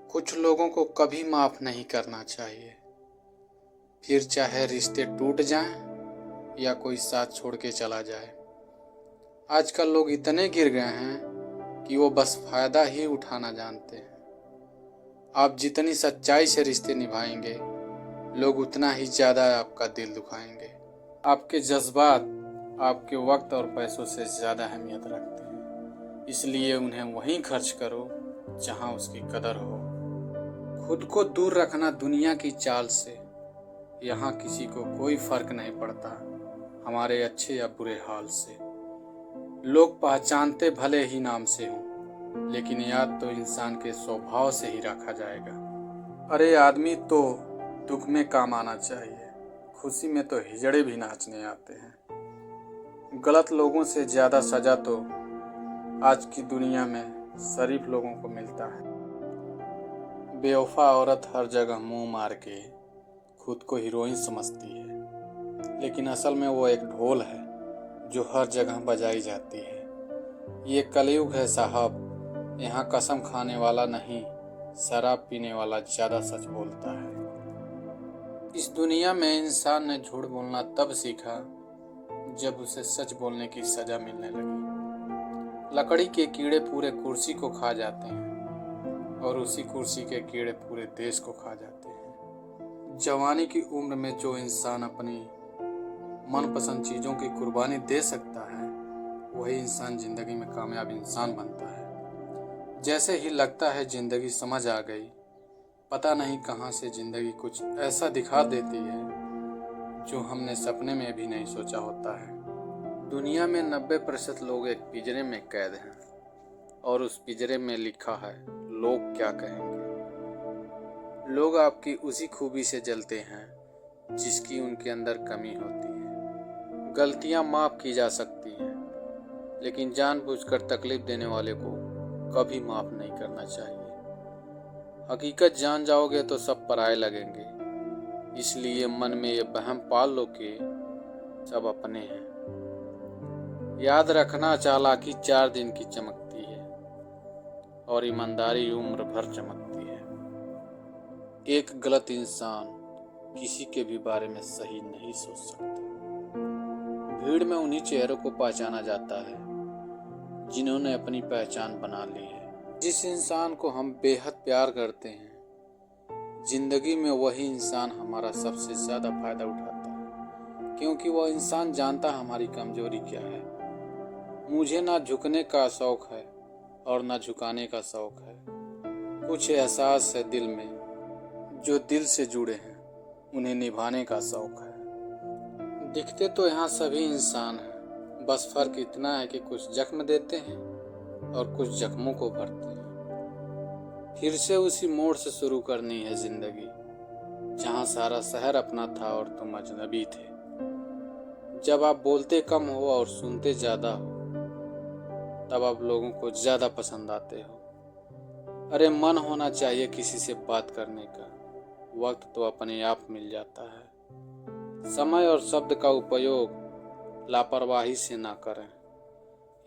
कुछ लोगों को कभी माफ नहीं करना चाहिए, फिर चाहे रिश्ते टूट जाएं या कोई साथ छोड़ के चला जाए। आजकल लोग इतने गिर गए हैं कि वो बस फायदा ही उठाना जानते हैं। आप जितनी सच्चाई से रिश्ते निभाएंगे, लोग उतना ही ज़्यादा आपका दिल दुखाएंगे। आपके जज्बात आपके वक्त और पैसों से ज़्यादा अहमियत रखते हैं, इसलिए उन्हें वहीं खर्च करो जहां उसकी कदर हो। खुद को दूर रखना दुनिया की चाल से। यहाँ किसी को कोई फर्क नहीं पड़ता हमारे अच्छे या बुरे हाल से। लोग पहचानते भले ही नाम से हों, लेकिन याद तो इंसान के स्वभाव से ही रखा जाएगा। अरे आदमी तो दुख में काम आना चाहिए, खुशी में तो हिजड़े भी नाचने आते हैं। गलत लोगों से ज्यादा सजा तो आज की दुनिया में शरीफ लोगों को मिलता है। बेवफा औरत हर जगह मुंह मार के खुद को हीरोइन समझती है, लेकिन असल में वो एक ढोल है जो हर जगह बजाई जाती है। ये कलयुग है साहब, यहाँ कसम खाने वाला नहीं, शराब पीने वाला ज्यादा सच बोलता है। इस दुनिया में इंसान ने झूठ बोलना तब सीखा जब उसे सच बोलने की सजा मिलने लगी। लकड़ी के कीड़े पूरे कुर्सी को खा जाते हैं और उसी कुर्सी के कीड़े पूरे देश को खा जाते हैं। जवानी की उम्र में जो इंसान अपनी मनपसंद चीज़ों की कुर्बानी दे सकता है, वही इंसान जिंदगी में कामयाब इंसान बनता है। जैसे ही लगता है जिंदगी समझ आ गई, पता नहीं कहाँ से जिंदगी कुछ ऐसा दिखा देती है जो हमने सपने में भी नहीं सोचा होता है। दुनिया में 90% लोग एक पिंजरे में कैद हैं और उस पिंजरे में लिखा है लोग क्या कहेंगे। लोग आपकी उसी खूबी से जलते हैं जिसकी उनके अंदर कमी होती है। गलतियां माफ की जा सकती हैं, लेकिन जानबूझकर तकलीफ देने वाले को कभी माफ नहीं करना चाहिए। हकीकत जान जाओगे तो सब पराये लगेंगे, इसलिए मन में ये वहम पाल लो कि सब अपने हैं। याद रखना, चालाकी 4 दिन की चमकती है और ईमानदारी उम्र भर चमकती है। एक गलत इंसान किसी के भी बारे में सही नहीं सोच सकता। भीड़ में उन्हीं चेहरों को पहचाना जाता है जिन्होंने अपनी पहचान बना ली है। जिस इंसान को हम बेहद प्यार करते हैं, जिंदगी में वही इंसान हमारा सबसे ज्यादा फायदा उठाता है, क्योंकि वह इंसान जानता है हमारी कमजोरी क्या है। मुझे ना झुकने का शौक है और ना झुकाने का शौक है। कुछ एहसास है दिल में जो दिल से जुड़े हैं, उन्हें निभाने का शौक है। दिखते तो यहाँ सभी इंसान हैं, बस फर्क इतना है कि कुछ जख्म देते हैं और कुछ जख्मों को भरते हैं। फिर से उसी मोड़ से शुरू करनी है जिंदगी, जहाँ सारा शहर अपना था और तुम अजनबी थे। जब आप बोलते कम हो और सुनते ज्यादा हो, तब आप लोगों को ज्यादा पसंद आते हो। अरे मन होना चाहिए किसी से बात करने का, वक्त तो अपने आप मिल जाता है। समय और शब्द का उपयोग लापरवाही से ना करें,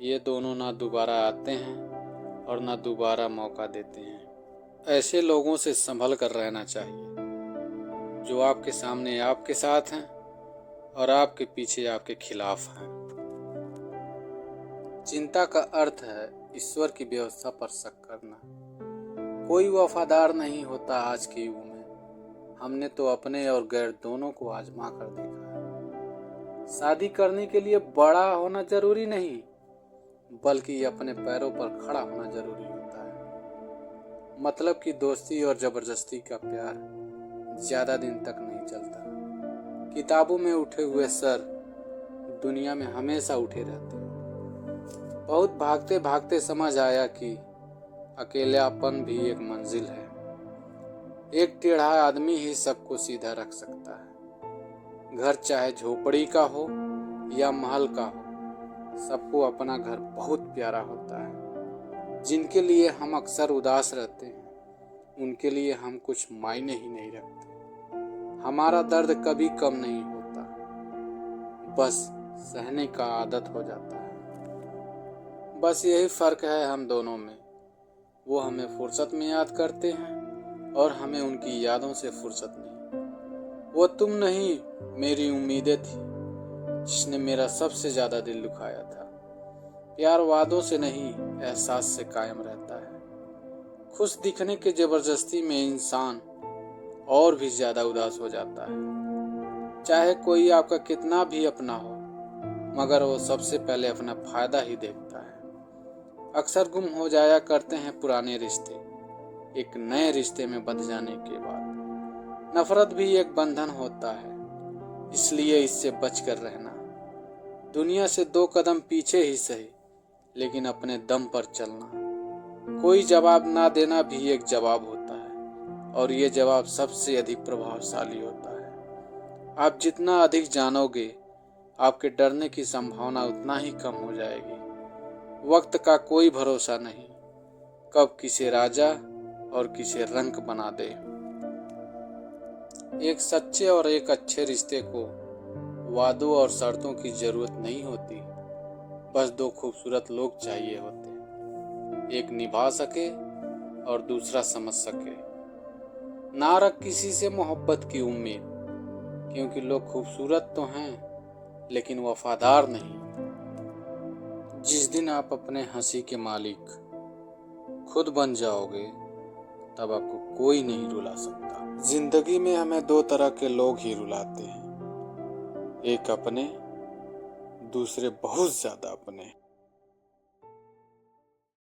ये दोनों ना दोबारा आते हैं और ना दोबारा मौका देते हैं। ऐसे लोगों से संभल कर रहना चाहिए जो आपके सामने आपके साथ हैं और आपके पीछे आपके खिलाफ हैं। चिंता का अर्थ है ईश्वर की व्यवस्था पर शक करना। कोई वफादार नहीं होता आज के युग में। हमने तो अपने और गैर दोनों को आजमा कर देखा है। शादी करने के लिए बड़ा होना जरूरी नहीं, बल्कि अपने पैरों पर खड़ा होना जरूरी होता है। मतलब कि दोस्ती और जबरदस्ती का प्यार ज्यादा दिन तक नहीं चलता। किताबों में उठे हुए सर दुनिया में हमेशा उठे रहते हैं। बहुत भागते भागते समझ आया कि अकेलापन भी एक मंजिल है। एक टेढ़ा आदमी ही सबको सीधा रख सकता है। घर चाहे झोपड़ी का हो या महल का हो, सबको अपना घर बहुत प्यारा होता है। जिनके लिए हम अक्सर उदास रहते हैं, उनके लिए हम कुछ मायने ही नहीं रखते। हमारा दर्द कभी कम नहीं होता, बस सहने का आदत हो जाता है। बस यही फर्क है हम दोनों में। वो हमें फुर्सत में याद करते हैं और हमें उनकी यादों से फुर्सत नहीं। वो तुम नहीं, मेरी उम्मीदें थी जिसने मेरा सबसे ज्यादा दिल दुखाया था। प्यार वादों से नहीं, एहसास से कायम रहता है। खुश दिखने के जबरदस्ती में इंसान और भी ज्यादा उदास हो जाता है। चाहे कोई आपका कितना भी अपना हो, मगर वो सबसे पहले अपना फायदा ही देखता है। अक्सर गुम हो जाया करते हैं पुराने रिश्ते, एक नए रिश्ते में बंध जाने के बाद। नफरत भी एक बंधन होता है, इसलिए इससे बचकर रहना। दुनिया से 2 कदम पीछे ही सही, लेकिन अपने दम पर चलना। कोई जवाब ना देना भी एक जवाब होता है, और ये जवाब सबसे अधिक प्रभावशाली होता है। आप जितना अधिक जानोगे, आपके डरने की संभावना उतना ही कम हो जाएगी। वक्त का कोई भरोसा नहीं, कब किसे राजा और किसे रंक बना दे। एक सच्चे और एक अच्छे रिश्ते को वादों और शर्तों की जरूरत नहीं होती, बस 2 खूबसूरत लोग चाहिए होते, एक निभा सके और दूसरा समझ सके। ना रख किसी से मोहब्बत की उम्मीद, क्योंकि लोग खूबसूरत तो हैं लेकिन वफादार नहीं। जिस दिन आप अपने हंसी के मालिक खुद बन जाओगे, तब आपको कोई नहीं रुला सकता। जिंदगी में हमें 2 तरह के लोग ही रुलाते हैं, एक अपने, दूसरे बहुत ज्यादा अपने।